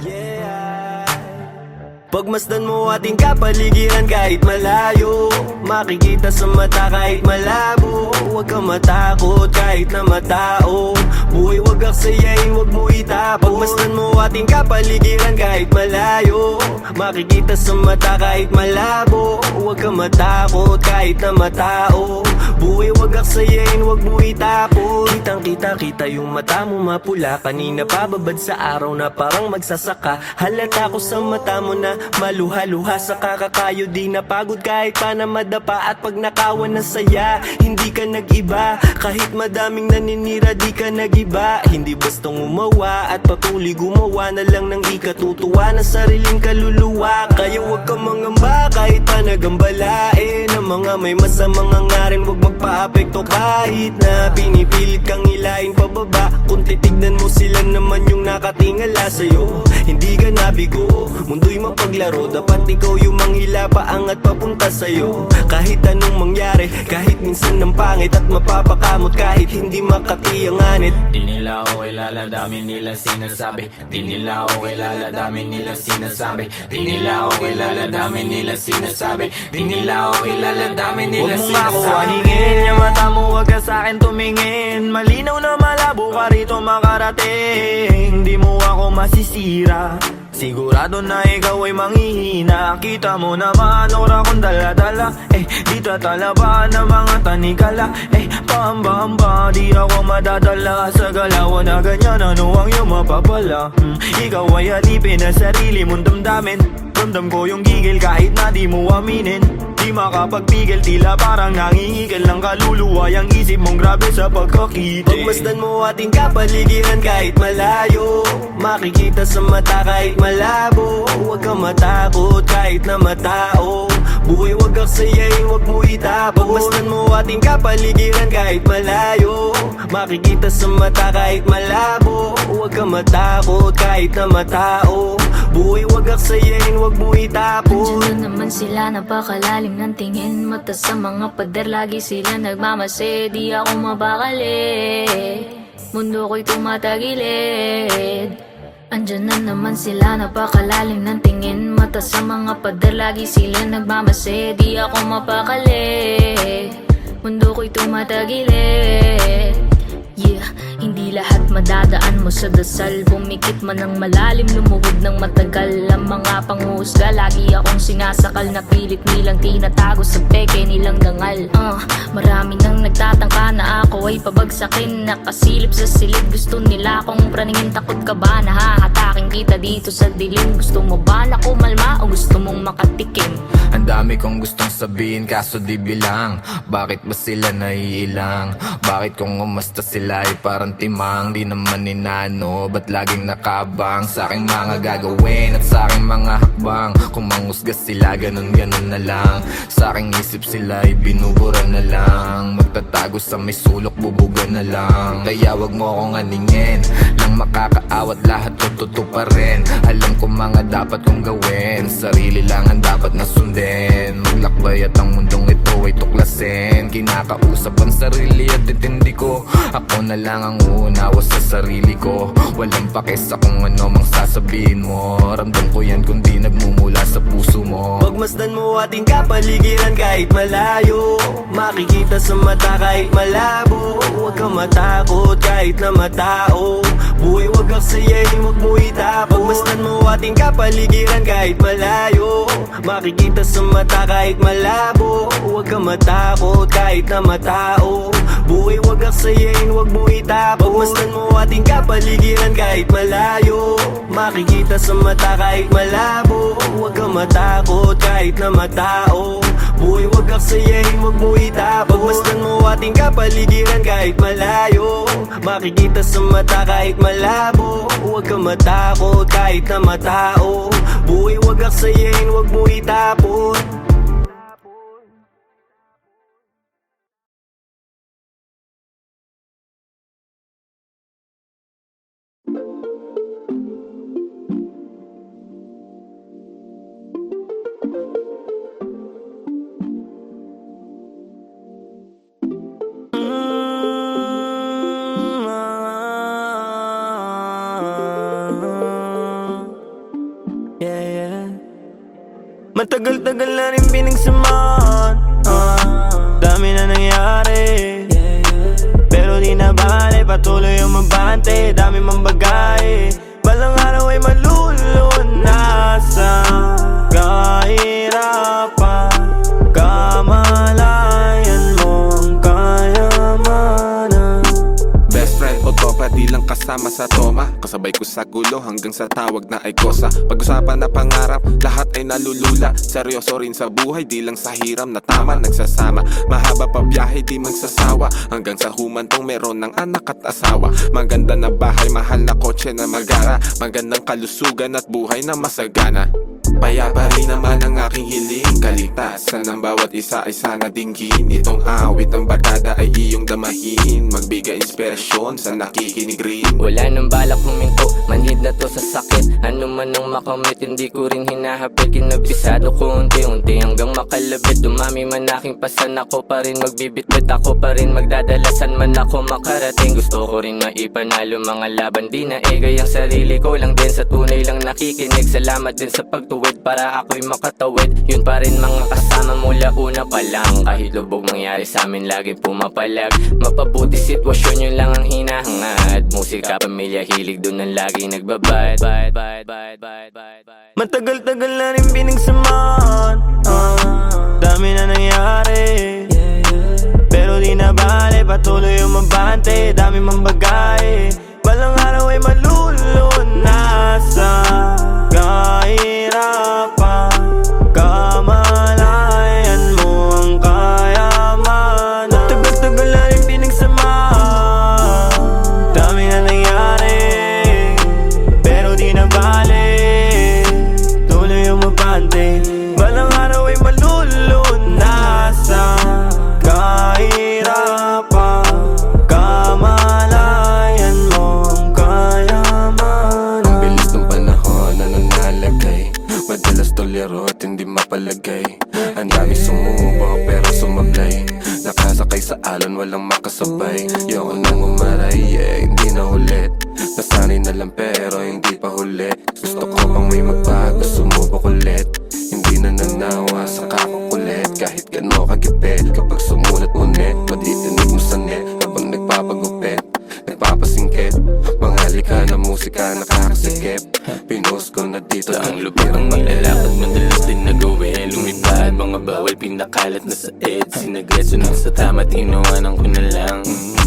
Pagmasdan mo ating kapaligiran kahit malayo, makikita sa mata kahit malabo. Huwag kang matakot kahit na matao, buhay wag aksayain, wag mo itapon. Pagmasdan mo ating kapaligiran kahit malayo, makikita sa mata kahit malabo. Huwag kang matakot kahit na matao, buhay wag aksayain, wag mo itapon. Kitang kita yung mata mo mapula, kanina pababad sa araw na parang magsasaka. Halata ko sa mata mo na maluha-luha sa kakakayo, di napagod kahit pa na madapa. At pag nakawan na saya, hindi ka nag-iba. Kahit madaming naninira, di ka nag-iba. Hindi bastang umawa at patuloy gumawa na lang ng ikatutuwa ng sariling kaluluwa. Kaya huwag kang mangamba kahit pa nagambalain ang mga may masamang hangarin, huwag magpa-apekto kahit na pinipilit kang hilahin pababa. Kung titignan mo sila naman yung nakatingala sa'yo, hindi ka nabigo. Mundo'y mapaglaro, dapat ikaw yung manghila, paangat papunta sa'yo. Kahit anong mangyari, kahit minsan ng pangit at mapapakamot, kahit hindi makati ang anit. Di nila ako kilala, dami nila sinasabi. Di nila ako kilala, dami nila sinasabi. Di nila ako kilala, dami nila sinasabi. Di nila ako kilala, dami nila Huwag mo nga ako sinasabi. aningin, yung mata mo wag ka sa'kin tumingin. Malinaw na malabo ka rito makarating. Di mo ako masisira, sigurado na ikaw ay manghihina. Kita mo naman ora kong dala-dala, di tatalaban ng mga tanikala. Pahamba-hamba, di ako madadala sa galawan na ganyan. Ano ang iyong mapapala? Ikaw ay alipin na sarili mong damdamin. Ramdam ko yung gigil kahit na di mo aminin. Di makapagpigil, tila parang nangihigil ng kaluluwa. Yung isip mong grabe sa pagkakiti. Pagmasdan mo ating kapaligiran kahit malayo, makikita sa mata kahit malabo. Huwag kang matakot kahit na matao, buhay wag aksayain, wag mo itapon. Pagmasdan mo ating kapaligiran kahit malayo, makikita sa mata kahit malabo. Huwag kang matakot kahit na matao, buhay wag aksayain, wag mo itapon. Andiyan na naman sila, napakalalim ng tingin. Mata sa mga pader, lagi sila nagmamase. Di ako mabakali, mundo ko'y tumatagilid. Andiyan na naman sila, napakalalim ng tingin. Mata sa mga pader, lagi sila nagmamase. Di ako mapakali, mundo ko'y tumatagilid. Yeah, hindi lahat madadaan mo sa dasal. Pumikit man ng malalim, lumuhod ng matagal. Ang mga panghusga, lagi akong sinasakal. Na pilit nilang tinatago sa peke nilang dangal. Marami nang nagtatangka na ako ay pabagsakin. Nakasilip sa silid, gusto nila akong praningin. Takot ka ba na hahatakin kita dito sa dilim? Gusto mo ba na kumalma o gusto mong makatikim? Ang dami kong gustong sabihin kaso di bilang. Bakit ba sila naiilang? Bakit kung umasta sila ay parang timang? Di naman inano, ba't laging nakabang sa aking mga gagawin at sa aking mga hakbang? Kung manghusga sila, ganun-ganun na lang. Sa aking isip sila ay binubura na lang. Magtatago sa may sulok, bubuga na lang. Kaya wag mo akong aningin, lang makakaawat lahat ko tutuparin. Alam ko mga dapat kong gawin, sarili lang ang dapat na sundin. Maglakbay at ang mundong ito ay tuklasin. Kinakausap ang sarili at intindi ko, ako na lang ang uunawa sa sarili ko. Walang pake sa kung ano mang sasabihin mo. Ramdam ko yan kung di nagmumula sa puso mo. Pagmasdan mo ating kapaligiran kahit malayo, makikita sa mata kahit malabo. Huwag kang matakot kahit na matao, buhay wag aksayain, wag mo itapon. Pagmasdan mo ating kapaligiran kahit malayo, makikita sa mata kahit malabo. Huwag kang matakot kahit na matao, buhay wag aksayain, wag mo itapon. Pagmasdan mo ating kapaligiran kahit malayo, makikita sa mata kahit malabo. Huwag kang matakot kahit na matao, buhay wag aksayain, wag mo itapon. Pagmasdan mo ating kapaligiran kahit malayo, makikita sa mata kahit malabo. Huwag kang matakot kahit na matao, buhay wag aksayain, wag mo itapon. Matagal-tagal na rin pinagsamahan, dami na nangyari, pero di na bale, patuloy ang mabante. Dami mang bagay, balang araw ay malulunasan. Kahirapan, kamalayan mo ang kayamanan. Best friend o tropa, di lang kasama sa toma. Kasabay ko sa gulo hanggang sa tawag na ay kosa. Pag-usapan na pangarap, lahat ay nalulula. Seryoso rin sa buhay, di lang sa hiram na tama nagsasama. Mahaba pa biyahe, di magsasawa, hanggang sa humantong meron ng anak at asawa. Maganda na bahay, mahal na kotse na magara, magandang kalusugan at buhay na masagana. Payapa rin naman ang aking hiling. Kaligtasan ng bawat isa ay sana dinggin. Itong awit ng barkada ay iyong damahin. Magbigay inspirasyon sa nakikinig rin. Wala nang balak huminto, manhid na to sa sakit. Ano man ang makamit, hindi ko rin hinahapit. Kinabisado ko unti-unti hanggang makalabit. Dumami man aking pasan, ako pa rin magbibitbit. Ako pa rin magdadalasan man ako makarating. Gusto ko rin maipanalo mga laban, di na egay ang sarili ko lang din. Sa tunay lang nakikinig, salamat din sa pagtuwid para ako'y makatawid. Yun pa rin mga kasama mula una pa lang. Kahit lubog mangyari sa amin, laging pumapalag. Mapabuti sitwasyon, yun lang ang hinahangad. Musika, pamilya, hilig, dun ang laging nagbabad. Matagal-tagal na rin pinagsamahan, dami na nangyari, pero di na bale, patuloy umabante. Dami mang bagay, balang araw ay malulunasan. Kahirapan, kamalayan mo ang kayamanan. Matagal-tagal na rin pinagsamahan, dami na nangyari, pero di na bale, tuloy umabante. Balang araw ay malulunasan. Kahirapan, kamalayan mo ang kayamanan. Ang bilis ng panahon na nanalagay, madalas tolero at hindi mapalagay. Ang dami sumubo pero sumablay, nakasakay sa alon walang makasabay. Yoko nang umaray, hindi na ulit. Nasanay na lang pero hindi pa huli. Gusto ko pang may magbago, sumubok ulit. Hindi na nanawa sa kakukulit. Kahit gano kagipit, kapag sumulat mo net, matitinig mo sa net habang nagpapagupit, nagpapasingkit. Mga lika na musika nakakasikip. Pinost ko na dito Ang lupit ang malalakad, madalas din nagawin. Lumipad, mga bawal pinakalat na sa ed. Sinagreso na sa tama, tinawanan ko na lang.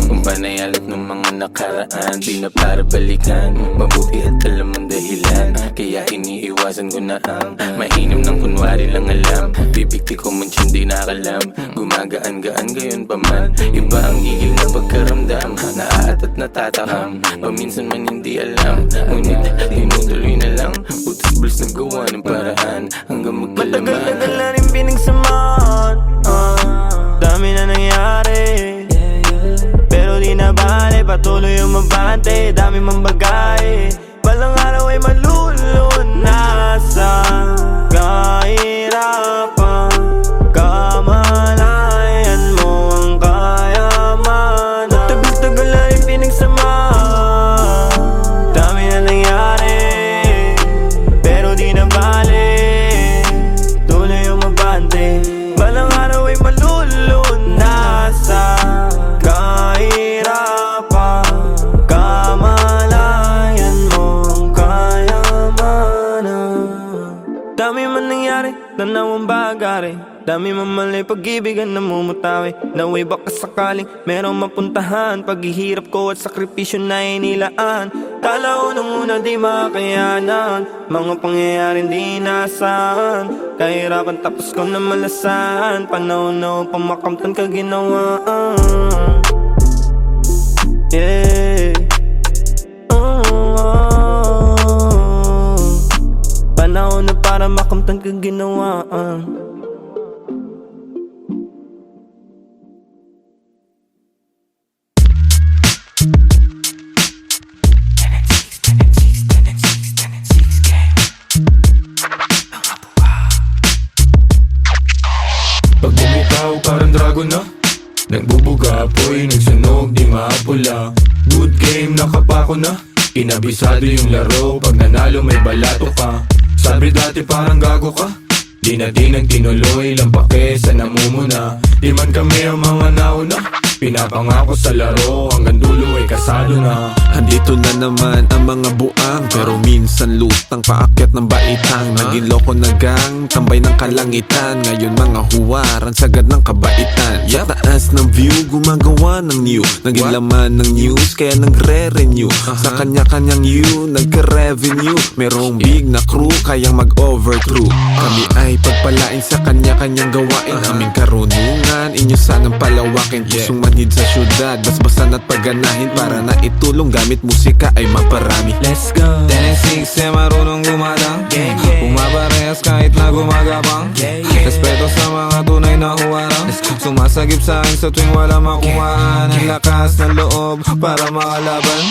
Kung panayalat ng mga nakaraan, di na para balikan. Mabuti at alam ang dahilan, kaya iniiwasan ko na ang mainam ng kunwari lang alam. Bibigti ko man siya di nakalam, gumagaan-gaan gayon pa man. Iba ang igil ng pagkaramdam, naaat at natatakam. Paminsan man hindi alam, ngunit tinutuloy na lang. Utos-buls nagawa ng paraan hanggang magkalaman. Matagal-tagal na rin pinagsamahan, dami na nangyari, pero di na bale, patuloy umabante. Dami mang bagay, balang araw ay malulunasan. Kahirapan, kamalayan mo ang kayamanan. Matagal-tagal na rin pinagsamahan, dami na nangyari, pero di na bale, tuloy umabante. Balang araw ay malulunasan. Kahirapan, kamalayan mo ang kayamanan. Dami man nangyari, tanawang bagari, dami man mali, pag-ibigan na mumutawi. Naway baka sakaling merong mapuntahan, paghihirap ko at sakripisyo na inilaan. Kala ko nung una di makayanan, mga pangyayaring di nasaan. Kahirapan tapos ko na malasan, panahon na upang makamtan kaginawaan. Yeah. Panahon na para makamtan kaginawaan. Pag bumitaw parang dragon na, nagbubuga apoy, nagsunog di mapula. Good game, nakapako na, inabisado yung laro. Pag nanalo may balato ka, sabi dati parang gago ka. Di na tinuloy, lampake sa namumuna. Di man kami ang mga nauna, pinapangako sa laro, hanggang dulo ay kasado na. Andito na naman ang mga buang, pero minsan lutang paakyat ng baitang. Naging loko na gang, tambay ng kalangitan. Ngayon mga huwaran, sagad ng kabaitan. Sa taas ng view, gumagawa ng new. Naging laman ng news, kaya nagre-renew. Sa kanya-kanyang you, nagka-revenue. Merong big na crew, kayang mag-overthrow. Kami ay pagpalain sa kanya-kanyang gawain. Aming karunungan, inyo sanang palawakin. Pusong manhid sa syudad, basbasan at pagganahin. Para na itulong gamit musika ay maparami. Let's go. 10-6 marunong gumadang, Gang, gang. Pumaparehas Sumikip sa akin sa tuwing wala makuhaan. Ang lakas ng loob para makalaban.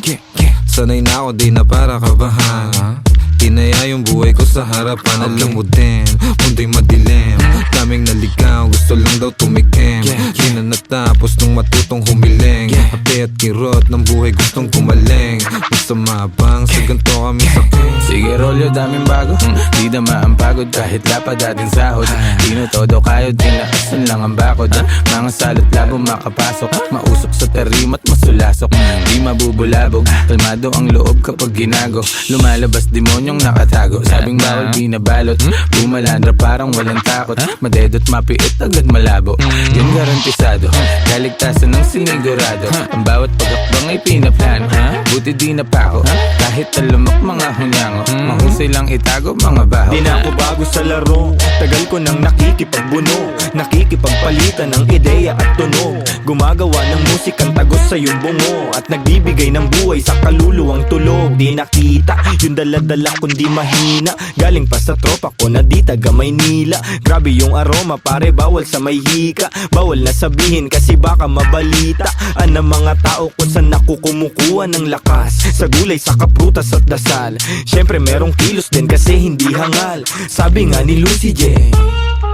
Sanay na ako, di na para kabahan. Tinaya yung buhay ko sa harapan. Alam mo din, mundo'y madilim. Daming naligaw, gusto lang daw tumikim. Di na natapos nung matutong humiling. Ape at kirot ng buhay gustong kumaling. Masama bang sa ganito kami saking? Sige rolyo, daming bago. Di na ang pagod kahit lapad dating sahod. Di na todo kayod, tinaasan lang ang bakod. Mga salot labo makapasok, mausok sa tarimat masulasok. Di mabubulabog, kalmado ang loob kapag ginago. Lumalabas demonyong nakatago, sabing bawal di nabalot. Bumalandra parang walang takot, madedot mapiit agad malabo. Yun garantisado, kaligtasan ng sinigurado. Ang bawat pagakbang ay pinaplano. Buti di napako, kahit talamak mga hunyango. Mahusay lang itago mga baho. Di na ako bago sa laro, tagal ko nang nakikipagbuno, nakikipagpalitan ng ideya at tunog. Gumagawa ng musikang tagos sa iyong bungo, at nagbibigay ng buhay sa kaluluwang tulog. Di nakita yung daladala kundi mahina, galing pa sa tropa ko na di taga Maynila. Grabe yung aroma pare, bawal sa may hika. Bawal na sabihin kasi baka mabalita ang mga tao kung saan ako kumukuha ng lakas. Sa gulay, sa kaprutas at dasal. Syempre merong kilos din kasi hindi hangal. Sabi nga ni Lucy J,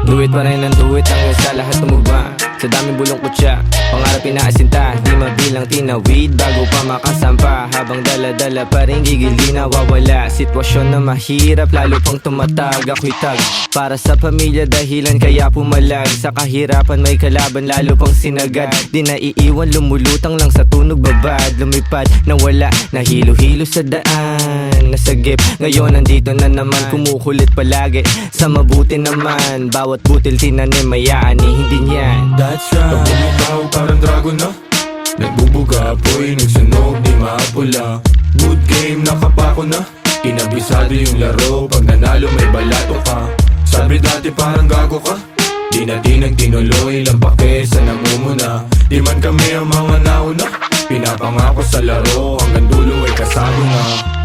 Do it pa rin ang do it hanggang sa lahat tumugma. Sa daming bulong kutya, pangarap pinaasinta. Di mabilang tinawid bago pa makasampa. Habang dala-dala pa rin gigil di nawawala. Sitwasyon na mahirap lalo pang tumatag. Ako'y tag para sa pamilya dahilan kaya pumalag. Sa kahirapan may kalaban lalo pang sinagad. Di naiiwan lumulutang lang sa tunog babad. Lumipad na wala, nahilo-hilo sa daan. Nasagip, ngayon nandito na naman. Kumukulit palagi, sa mabuti naman. Bawat butil tinanim may aani, hindi niyan. That's right. Pag bumitaw parang dragon na, nagbubuga apoy, nagsunog, di maapula. Good game, nakapako na, kinabisado yung laro. Pag nanalo may balato ka, sabi dati parang gago ka. Di na nagtinuloy, lang pake sa namumuna. Di man kami ang mga nauna, pinapangako sa laro. Hanggang dulo ay kasado na.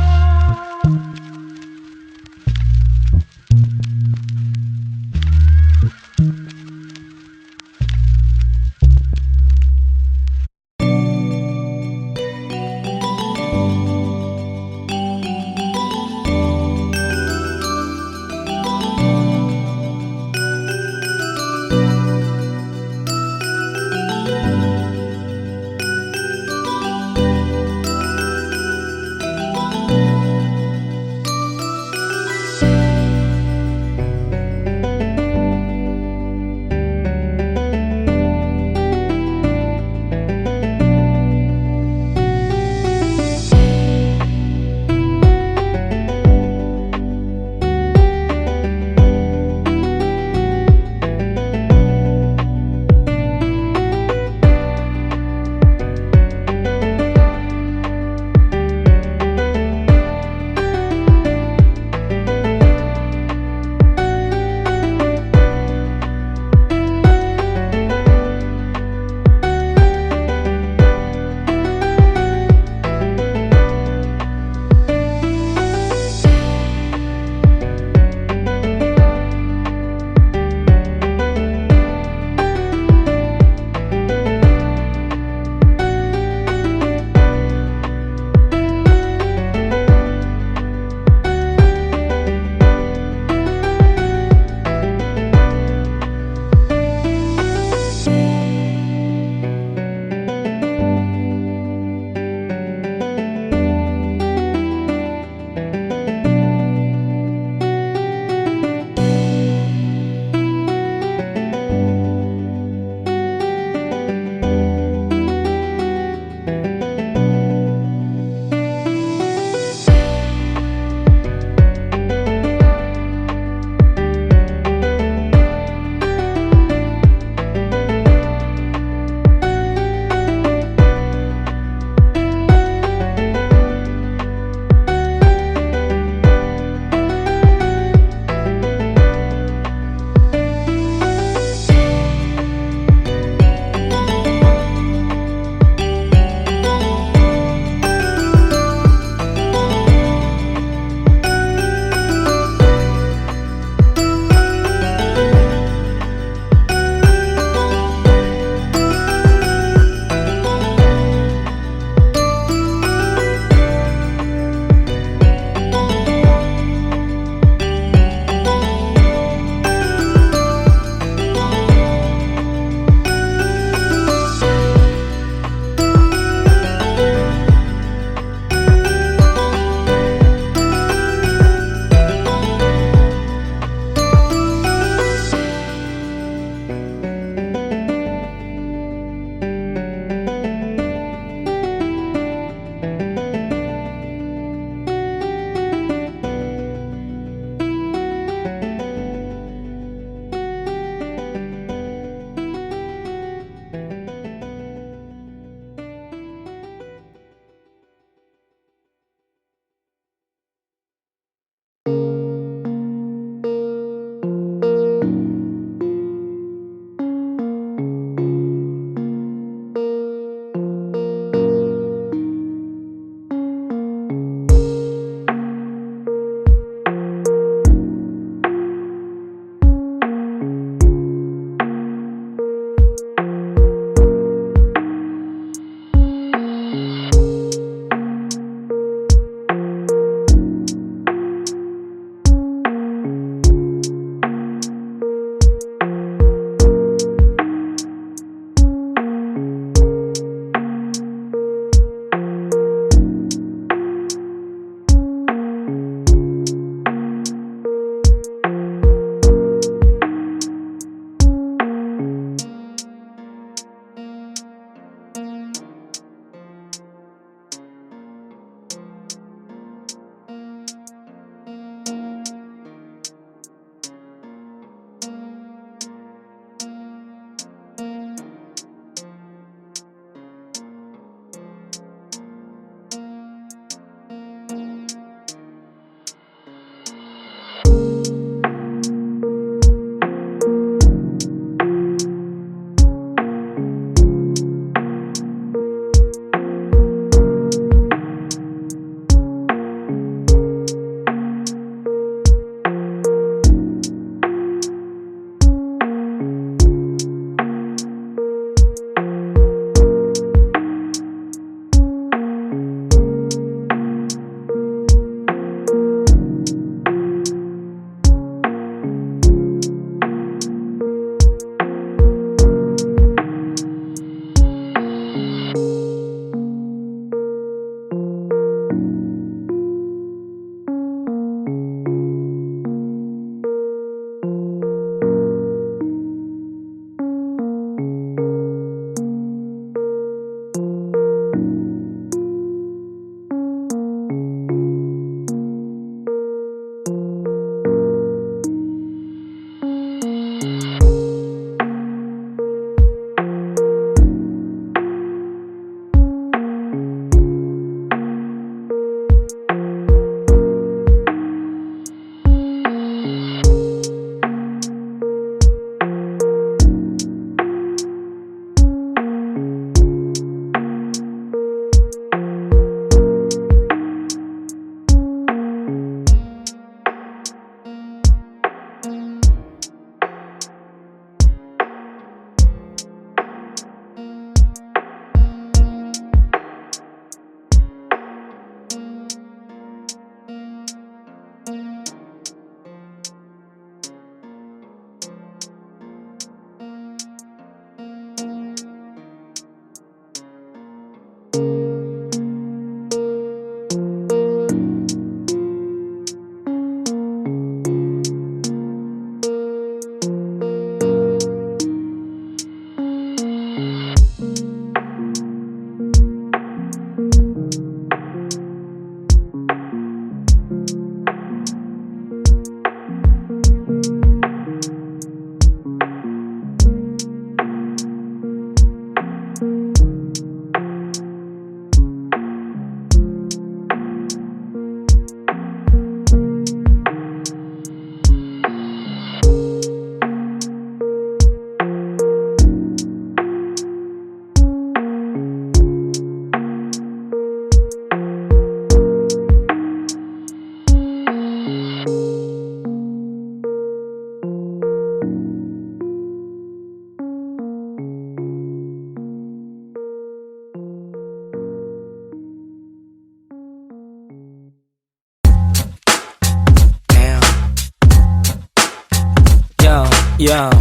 Yeah.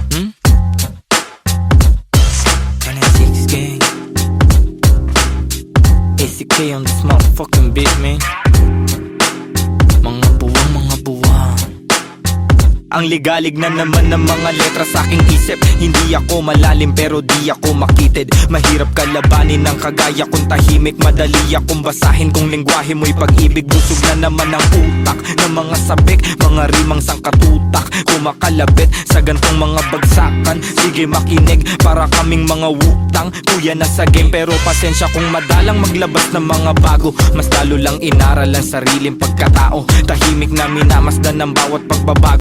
Hmm? 26 gang. ACK on this motherfucking beat, man. Mga buwang, mga buwang. Ang ligalig na naman ng mga letra sa aking isip. Hindi ako malalim pero di ako makitid. Mahirap kalabanin ng kagaya kong tahimik. Madali akong basahin kung lengguwahe mo'y pag-ibig. Busog na naman ang utak ng mga sabik, mga rimang sangkatutak. Kumakalabit sa gantong mga bagsakan. Sige makinig para kaming mga wutang. Kuya na sa game pero pasensya kung madalang maglabas ng mga bago. Mas lalo lang inaral ang sariling pagkatao. Tahimik na minamasdan ng bawat pagbabago.